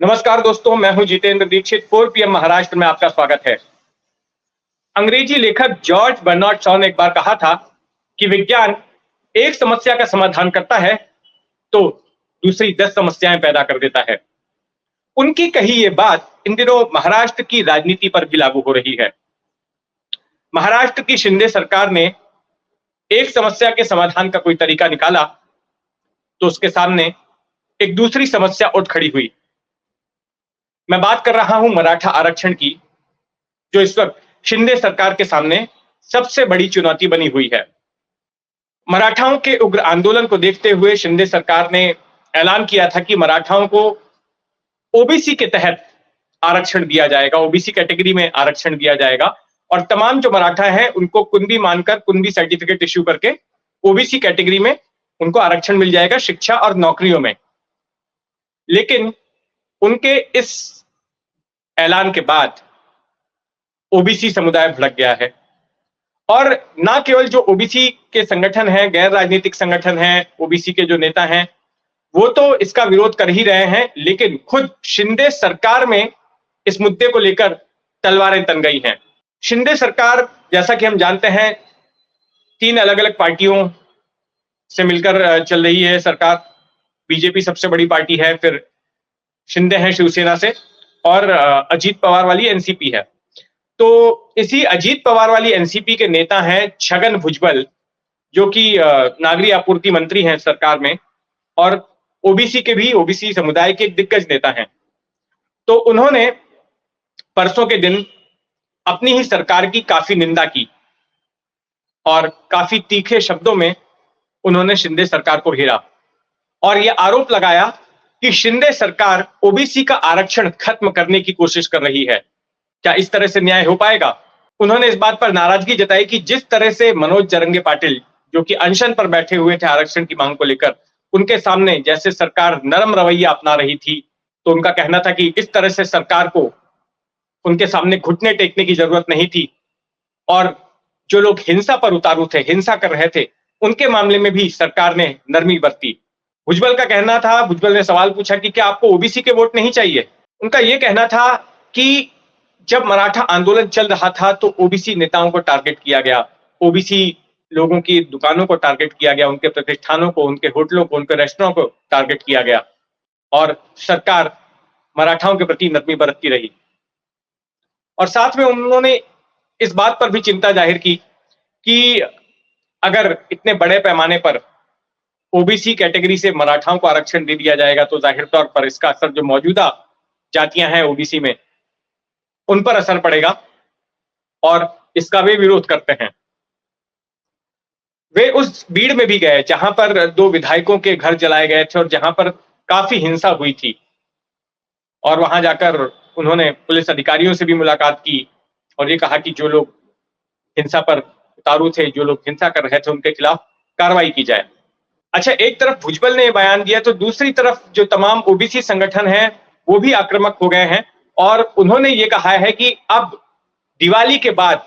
नमस्कार दोस्तों, मैं हूं जितेंद्र दीक्षित। 4 पीएम महाराष्ट्र में आपका स्वागत है। अंग्रेजी लेखक जॉर्ज बर्नार्ड शॉ ने एक बार कहा था कि विज्ञान एक समस्या का समाधान करता है तो दूसरी 10 समस्याएं पैदा कर देता है। उनकी कही ये बात इन दिनों महाराष्ट्र की राजनीति पर भी लागू हो रही है। महाराष्ट्र की शिंदे सरकार ने एक समस्या के समाधान का कोई तरीका निकाला तो उसके सामने एक दूसरी समस्या उठ खड़ी हुई। मैं बात कर रहा हूं मराठा आरक्षण की, जो इस वक्त शिंदे सरकार के सामने सबसे बड़ी चुनौती बनी हुई है। मराठाओं के उग्र आंदोलन को देखते हुए शिंदे सरकार ने ऐलान किया था कि मराठाओं को ओबीसी के तहत आरक्षण दिया जाएगा, ओबीसी कैटेगरी में आरक्षण दिया जाएगा और तमाम जो मराठा हैं उनको कुणबी मानकर, कुणबी सर्टिफिकेट इश्यू करके ओबीसी कैटेगरी में उनको आरक्षण मिल जाएगा शिक्षा और नौकरियों में। लेकिन उनके इस ऐलान के बाद ओबीसी समुदाय भड़क गया है और ना केवल जो ओबीसी के संगठन हैं, गैर राजनीतिक संगठन हैं, ओबीसी के जो नेता हैं, वो तो इसका विरोध कर ही रहे हैं, लेकिन खुद शिंदे सरकार में इस मुद्दे को लेकर तलवारें तन गई हैं। शिंदे सरकार, जैसा कि हम जानते हैं, 3 अलग-अलग पार्टियों से मिलकर चल रही है सरकार। बीजेपी सबसे बड़ी पार्टी है, फिर शिंदे हैं शिवसेना से और अजीत पवार वाली एनसीपी है। तो इसी अजीत पवार वाली एनसीपी के नेता हैं छगन भुजबल, जो कि नागरिक आपूर्ति मंत्री हैं सरकार में और ओबीसी के भी, ओबीसी समुदाय के एक दिग्गज नेता हैं। तो उन्होंने परसों के दिन अपनी ही सरकार की काफी निंदा की और काफी तीखे शब्दों में उन्होंने शिंदे सरकार को घेरा और यह आरोप लगाया कि शिंदे सरकार ओबीसी का आरक्षण खत्म करने की कोशिश कर रही है। क्या इस तरह से न्याय हो पाएगा? उन्होंने इस बात पर नाराजगी जताई कि जिस तरह से मनोज जरंगे पाटिल, जो कि अनशन पर बैठे हुए थे आरक्षण की मांग को लेकर, उनके सामने जैसे सरकार नरम रवैया अपना रही थी, तो उनका कहना था कि इस तरह से सरकार को उनके सामने घुटने टेकने की जरूरत नहीं थी और जो लोग हिंसा पर उतारू थे, हिंसा कर रहे थे, उनके मामले में भी सरकार ने नरमी बरती। भुजबल का कहना था, भुजबल ने सवाल पूछा कि क्या आपको ओबीसी के वोट नहीं चाहिए? उनका यह कहना था कि जब मराठा आंदोलन चल रहा था तो ओबीसी नेताओं को टारगेट किया गया, ओबीसी लोगों की दुकानों को टारगेट किया गया, उनके प्रतिष्ठानों को, उनके होटलों को, उनके रेस्टोरेंट को टारगेट किया गया और सरकार मराठाओं के प्रति नरमी बरतती रही। और साथ में उन्होंने इस बात पर भी चिंता जाहिर की कि अगर इतने बड़े पैमाने पर ओबीसी कैटेगरी से मराठाओं को आरक्षण दे दिया जाएगा तो जाहिर तौर पर इसका असर जो मौजूदा जातियां हैं ओबीसी में, उन पर असर पड़ेगा और इसका वे विरोध करते हैं। वे उस भीड़ में भी गए जहां पर 2 विधायकों के घर जलाए गए थे और जहां पर काफी हिंसा हुई थी और वहां जाकर उन्होंने पुलिस अधिकारियों से भी मुलाकात की और ये कहा कि जो लोग हिंसा पर उतारू थे, जो लोग हिंसा कर रहे थे, उनके खिलाफ कार्रवाई की जाए। अच्छा, एक तरफ भुजबल ने बयान दिया तो दूसरी तरफ जो तमाम ओबीसी संगठन हैं वो भी आक्रामक हो गए हैं और उन्होंने ये कहा है कि अब दिवाली के बाद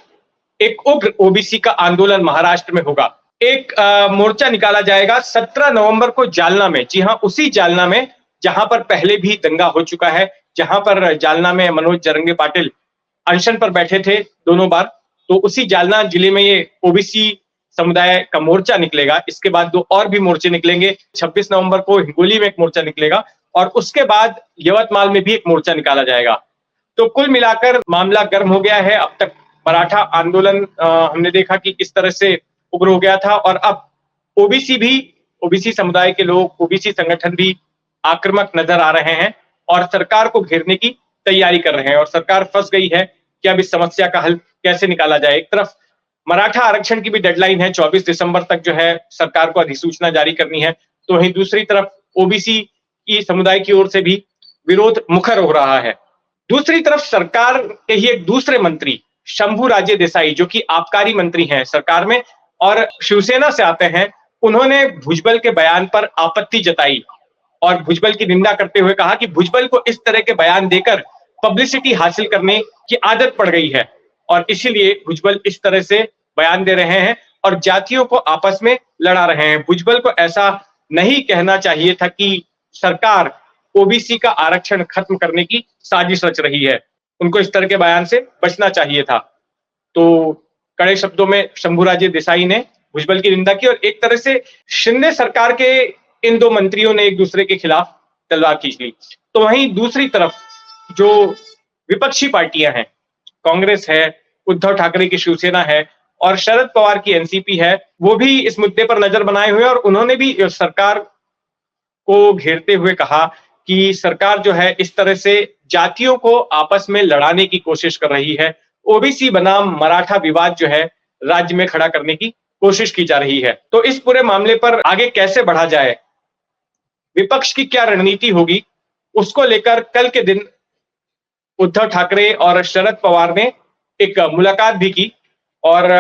एक उग्र ओबीसी का आंदोलन महाराष्ट्र में होगा। एक मोर्चा निकाला जाएगा 17 नवंबर को जालना में। जी हां, उसी जालना में जहां पर पहले भी दंगा हो चुका है, जहां पर जालना में मनोज जरंगे पाटिल अनशन पर बैठे थे दोनों बार, तो उसी जालना जिले में ये ओबीसी समुदाय का मोर्चा निकलेगा। इसके बाद 2 और भी मोर्चे निकलेंगे। 26 नवंबर को हिंगोली में एक मोर्चा निकलेगा और उसके बाद यवतमाल में भी एक मोर्चा निकाला जाएगा। तो कुल मिलाकर मामला गर्म हो गया है। अब तक मराठा आंदोलन हमने देखा कि किस तरह से उग्र हो गया था और अब ओबीसी भी, ओबीसी समुदाय के लोग, ओबीसी संगठन भी आक्रामक नजर आ रहे हैं और सरकार को घेरने की तैयारी कर रहे हैं और सरकार फंस गई है कि अब इस समस्या का हल कैसे निकाला जाए। एक तरफ मराठा आरक्षण की भी डेडलाइन है, 24 दिसंबर तक जो है सरकार को अधिसूचना जारी करनी है, तो वहीं दूसरी तरफ ओबीसी की समुदाय की ओर से भी विरोध मुखर हो रहा है। दूसरी तरफ सरकार के ही एक दूसरे मंत्री शंभूराजे देसाई, जो कि आबकारी मंत्री हैं सरकार में और शिवसेना से आते हैं, उन्होंने भुजबल के बयान पर आपत्ति जताई और भुजबल की निंदा करते हुए कहा कि भुजबल को इस तरह के बयान देकर पब्लिसिटी हासिल करने की आदत पड़ गई है और इसीलिए भुजबल इस तरह से बयान दे रहे हैं और जातियों को आपस में लड़ा रहे हैं। भुजबल को ऐसा नहीं कहना चाहिए था कि सरकार ओबीसी का आरक्षण खत्म करने की साजिश रच रही है। उनको इस तरह के बयान से बचना चाहिए था। तो कड़े शब्दों में शंभूराजे देसाई ने भुजबल की निंदा की और एक तरह से शिंदे सरकार के इन दो मंत्रियों ने एक दूसरे के खिलाफ तलवार खींच ली। तो वहीं दूसरी तरफ जो विपक्षी पार्टियां हैं, कांग्रेस है, उद्धव ठाकरे की शिवसेना है और शरद पवार की एनसीपी है, वो भी इस मुद्दे पर नजर बनाए हुए और उन्होंने भी सरकार को घेरते हुए कहा कि सरकार जो है इस तरह से जातियों को आपस में लड़ाने की कोशिश कर रही है। ओबीसी बनाम मराठा विवाद जो है राज्य में खड़ा करने की कोशिश की जा रही है। तो इस पूरे मामले पर आगे कैसे बढ़ा जाए, विपक्ष की क्या रणनीति होगी, उसको लेकर कल के दिन उद्धव ठाकरे और शरद पवार ने एक मुलाकात भी की और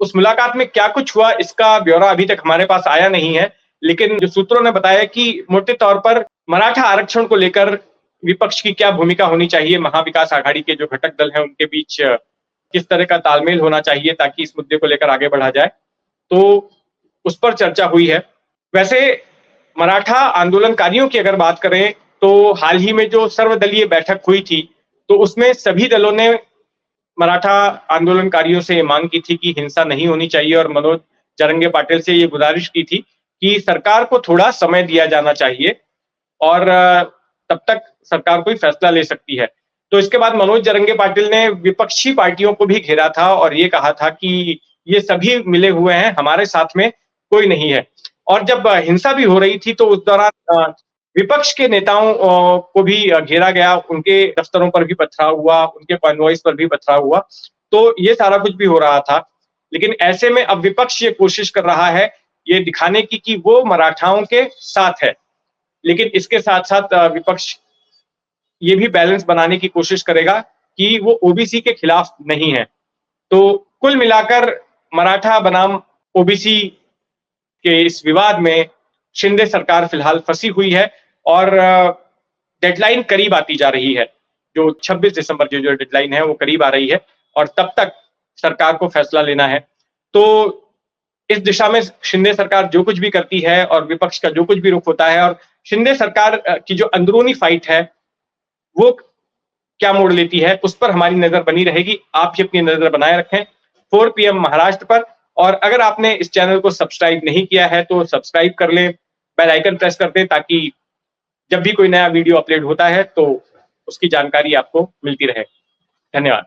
उस मुलाकात में क्या कुछ हुआ इसका ब्यौरा अभी तक हमारे पास आया नहीं है, लेकिन जो सूत्रों ने बताया कि मोटे तौर पर मराठा आरक्षण को लेकर विपक्ष की क्या भूमिका होनी चाहिए, महाविकास आघाड़ी के जो घटक दल हैं उनके बीच किस तरह का तालमेल होना चाहिए ताकि इस मुद्दे को लेकर आगे बढ़ा जाए, तो उस पर चर्चा हुई है। वैसे मराठा आंदोलनकारियों की अगर बात करें तो हाल ही में जो सर्वदलीय बैठक हुई थी, तो उसमें सभी दलों ने मराठा आंदोलनकारियों से ये मांग की थी कि हिंसा नहीं होनी चाहिए और मनोज जरंगे पाटिल से ये गुजारिश की थी कि सरकार को थोड़ा समय दिया जाना चाहिए और तब तक सरकार कोई फैसला ले सकती है। तो इसके बाद मनोज जरंगे पाटिल ने विपक्षी पार्टियों को भी घेरा था और ये कहा था कि ये सभी मिले हुए हैं, हमारे साथ में कोई नहीं है। और जब हिंसा भी हो रही थी तो उस दौरान विपक्ष के नेताओं को भी घेरा गया, उनके दफ्तरों पर भी पथराव हुआ, उनके कॉन्वॉयज पर भी पथराव हुआ। तो ये सारा कुछ भी हो रहा था। लेकिन ऐसे में अब विपक्ष ये कोशिश कर रहा है ये दिखाने की कि वो मराठाओं के साथ है, लेकिन इसके साथ-साथ विपक्ष ये भी बैलेंस बनाने की कोशिश करेगा कि वो ओबीसी के खिलाफ नहीं है। तो कुल मिलाकर मराठा बनाम ओबीसी के इस विवाद में शिंदे सरकार फिलहाल फंसी हुई है और डेडलाइन करीब आती जा रही है। जो 26 दिसंबर की जो डेडलाइन है वो करीब आ रही है और तब तक सरकार को फैसला लेना है। तो इस दिशा में शिंदे सरकार जो कुछ भी करती है और विपक्ष का जो कुछ भी रुख होता है और शिंदे सरकार की जो अंदरूनी फाइट है वो क्या मोड़ लेती है, उस पर हमारी नजर बनी रहेगी। आप भी अपनी नजर बनाए रखें 4 PM महाराष्ट्र पर। और अगर आपने इस चैनल को सब्सक्राइब नहीं किया है तो सब्सक्राइब कर लें, बेल आइकन प्रेस कर दें ताकि जब भी कोई नया वीडियो अपलोड होता है तो उसकी जानकारी आपको मिलती रहे। धन्यवाद।